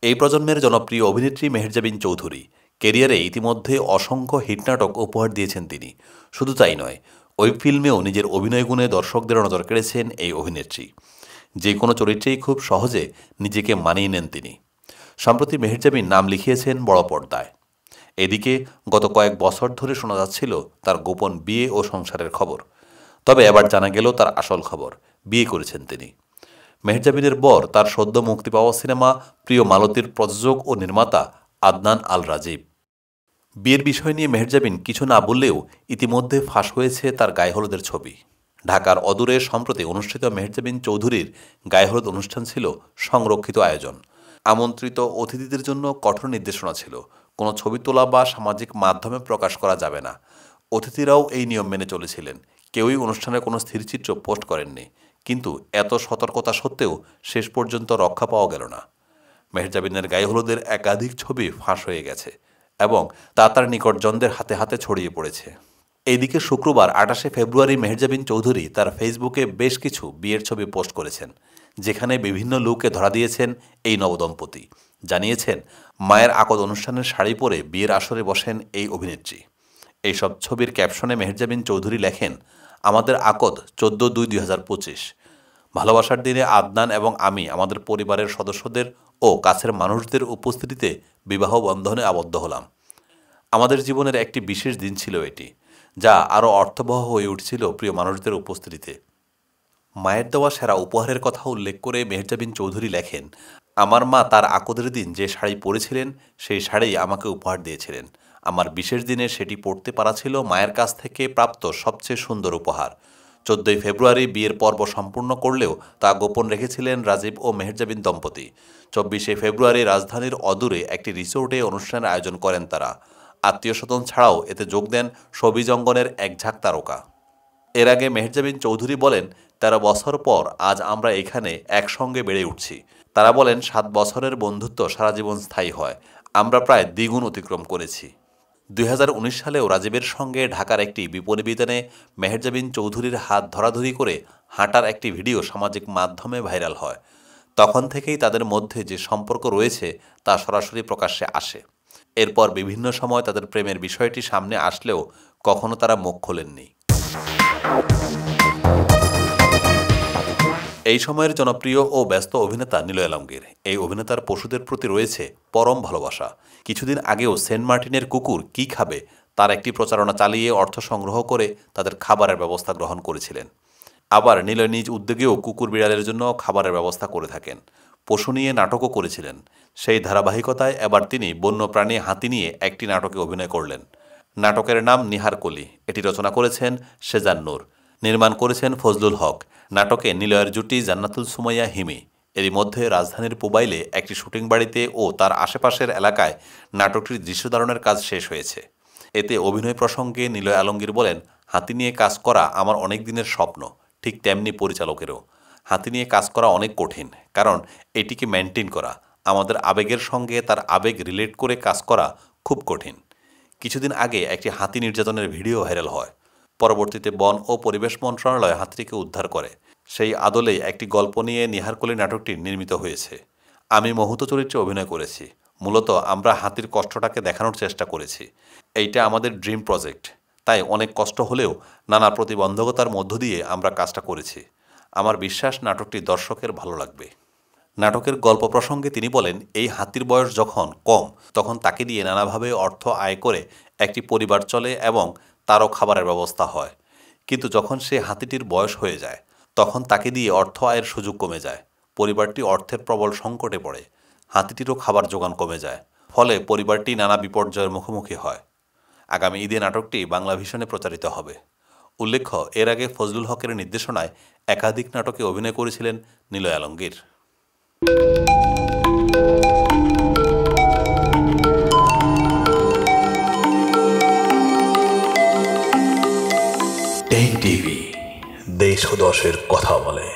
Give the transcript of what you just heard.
এই প্রজন্মের জনপ্রিয় অভিনেত্রী মেহেরজাবিন চৌধুরী। কেরিয়ারে ইতিমধ্যে অসংখ্য হিট নাটক উপহার দিয়েছেন তিনি। শুধু তাই নয়, ওয়েব ফিল্মেও নিজের অভিনয় গুণে দর্শকদের নজর কেড়েছেন এই অভিনেত্রী। যে কোনো চরিত্রেই খুব সহজে নিজেকে মানিয়ে নেন তিনি। সম্প্রতি মেহেরজাবিন নাম লিখিয়েছেন বড় পর্দায়। এদিকে গত কয়েক বছর ধরে শোনা যাচ্ছিল তার গোপন বিয়ে ও সংসারের খবর। তবে এবার জানা গেল তার আসল খবর, বিয়ে করেছেন তিনি। মেহেরজাবিনের বর তার সদ্য মুক্তি পাওয়া সিনেমা প্রিয় মালতীর প্রযোজক ও নির্মাতা আদনান আল রাজীব। বিয়ের বিষয় নিয়ে মেহেরজাবিন কিছু না বললেও ইতিমধ্যে ফাঁস হয়েছে তার গায়েহলুদের ছবি। ঢাকার অদূরে সম্প্রতি অনুষ্ঠিত মেহেরজাবিন চৌধুরীর গায়েহলুদ অনুষ্ঠান ছিল সংরক্ষিত আয়োজন। আমন্ত্রিত অতিথিদের জন্য কঠোর নির্দেশনা ছিল, কোনো ছবি তোলা বা সামাজিক মাধ্যমে প্রকাশ করা যাবে না। অতিথিরাও এই নিয়ম মেনে চলেছিলেন। কেউই অনুষ্ঠানের কোনো স্থিরচিত্র পোস্ট করেননি। কিন্তু এত সতর্কতা সত্ত্বেও শেষ পর্যন্ত রক্ষা পাওয়া গেল না। মেহেরজাবিনের গায়েহলুদের একাধিক ছবি ফাঁস হয়ে গেছে এবং তা তার নিকটজনদের হাতে হাতে ছড়িয়ে পড়েছে। এইদিকে শুক্রবার 28শে ফেব্রুয়ারি মেহেরজাবিন চৌধুরী তার ফেসবুকে বেশ কিছু বিয়ের ছবি পোস্ট করেছেন, যেখানে বিভিন্ন লুকে ধরা দিয়েছেন এই নবদম্পতি। জানিয়েছেন, মায়ের আকদ অনুষ্ঠানের শাড়ি পরে বিয়ের আসরে বসেন এই অভিনেত্রী। এইসব ছবির ক্যাপশনে মেহেরজাবিন চৌধুরী লেখেন, আমাদের আকদ 14/2/2025। ভালোবাসার দিনে আদনান এবং আমি আমাদের পরিবারের সদস্যদের ও কাছের মানুষদের উপস্থিতিতে বিবাহ বন্ধনে আবদ্ধ হলাম। আমাদের জীবনের একটি বিশেষ দিন ছিল এটি, যা আরও অর্থবহ হয়ে উঠছিল প্রিয় মানুষদের উপস্থিতিতে। মায়ের দেওয়া সেরা উপহারের কথা উল্লেখ করে মেহেরজাবিন চৌধুরী লেখেন, আমার মা তার আকদের দিন যে শাড়ি পরেছিলেন সেই শাড়ি আমাকে উপহার দিয়েছিলেন। আমার বিশেষ দিনে সেটি পরতে পারা ছিল মায়ের কাছ থেকে প্রাপ্ত সবচেয়ে সুন্দর উপহার। 14ই ফেব্রুয়ারি বিয়ের পর্ব সম্পূর্ণ করলেও তা গোপন রেখেছিলেন রাজীব ও মেহেরজাবিন দম্পতি। 24শে ফেব্রুয়ারি রাজধানীর অদূরে একটি রিসোর্টে অনুষ্ঠানের আয়োজন করেন তারা। আত্মীয় স্বজন ছাড়াও এতে যোগ দেন শোবিজ অঙ্গনের এক ঝাঁক তারকা। এর আগে মেহেরজাবিন চৌধুরী বলেন, 13 বছর পর আজ আমরা এখানে একসঙ্গে বেড়ে উঠছি। তারা বলেন, 7 বছরের বন্ধুত্ব সারা জীবন স্থায়ী হয়। আমরা প্রায় দ্বিগুণ অতিক্রম করেছি। 2019 সালেও রাজীবের সঙ্গে ঢাকার একটি বিপণিবিতানে মেহেরজাবিন চৌধুরীর হাত ধরাধরি করে হাঁটার একটি ভিডিও সামাজিক মাধ্যমে ভাইরাল হয়। তখন থেকেই তাদের মধ্যে যে সম্পর্ক রয়েছে তা সরাসরি প্রকাশ্যে আসে। এরপর বিভিন্ন সময় তাদের প্রেমের বিষয়টি সামনে আসলেও কখনো তারা মুখ খোলেননি। এই সময়ের জনপ্রিয় ও ব্যস্ত অভিনেতা নিলয় আলমগীর। এই অভিনেতার পশুদের প্রতি রয়েছে পরম ভালোবাসা। কিছুদিন আগেও সেন্ট মার্টিনের কুকুর কী খাবে তার একটি প্রচারণা চালিয়ে অর্থ সংগ্রহ করে তাদের খাবারের ব্যবস্থা গ্রহণ করেছিলেন। আবার নিলয় নিজ উদ্যোগেও কুকুর বিড়ালের জন্য খাবারের ব্যবস্থা করে থাকেন। পশু নিয়ে নাটকও করেছিলেন। সেই ধারাবাহিকতায় এবার তিনি বন্যপ্রাণী হাতি নিয়ে একটি নাটকে অভিনয় করলেন। নাটকের নাম নিহার কলি। এটি রচনা করেছেন সেজান নূর, নির্মাণ করেছেন ফজলুল হক। নাটকে নিলয়ের জুটি জান্নাতুল সুমাইয়া হিমি। এরই মধ্যে রাজধানীর পুবাইলে একটি শুটিং বাড়িতে ও তার আশেপাশের এলাকায় নাটকটির দৃশ্য ধারণের কাজ শেষ হয়েছে। এতে অভিনয় প্রসঙ্গে নিলয় আলমগীর বলেন, হাতি নিয়ে কাজ করা আমার অনেক দিনের স্বপ্ন, ঠিক তেমনি পরিচালকেরও। হাতি নিয়ে কাজ করা অনেক কঠিন, কারণ এটিকে মেনটেন করা, আমাদের আবেগের সঙ্গে তার আবেগ রিলেট করে কাজ করা খুব কঠিন। কিছুদিন আগে একটি হাতি নির্যাতনের ভিডিও ভাইরাল হয়। পরবর্তীতে বন ও পরিবেশ মন্ত্রণালয় হাতিটিকে উদ্ধার করে। সেই আদলেই একটি গল্প নিয়ে নিহারকলি নাটকটি নির্মিত হয়েছে। আমি মহুত চরিত্রে অভিনয় করেছি। মূলত আমরা হাতির কষ্টটাকে দেখানোর চেষ্টা করেছি। এইটা আমাদের ড্রিম প্রজেক্ট, তাই অনেক কষ্ট হলেও নানা প্রতিবন্ধকতার মধ্য দিয়ে আমরা কাজটা করেছি। আমার বিশ্বাস নাটকটি দর্শকের ভালো লাগবে। নাটকের গল্প প্রসঙ্গে তিনি বলেন, এই হাতির বয়স যখন কম তখন তাকে দিয়ে নানাভাবে অর্থ আয় করে একটি পরিবার চলে এবং তারও খাবারের ব্যবস্থা হয়। কিন্তু যখন সে হাতিটির বয়স হয়ে যায় তখন তাকে দিয়ে অর্থ আয়ের সুযোগ কমে যায়। পরিবারটি অর্থের প্রবল সংকটে পড়ে। হাতিটিরও খাবার যোগান কমে যায়। ফলে পরিবারটি নানা বিপর্যয়ের মুখোমুখি হয়। আগামী ঈদে নাটকটি বাংলা ভিশনে প্রচারিত হবে। উল্লেখ্য, এর আগে ফজলুল হকের নির্দেশনায় একাধিক নাটকে অভিনয় করেছিলেন নিলয় আলমগীর। টেক টিভি, দেশ ও দশের কথা বলে।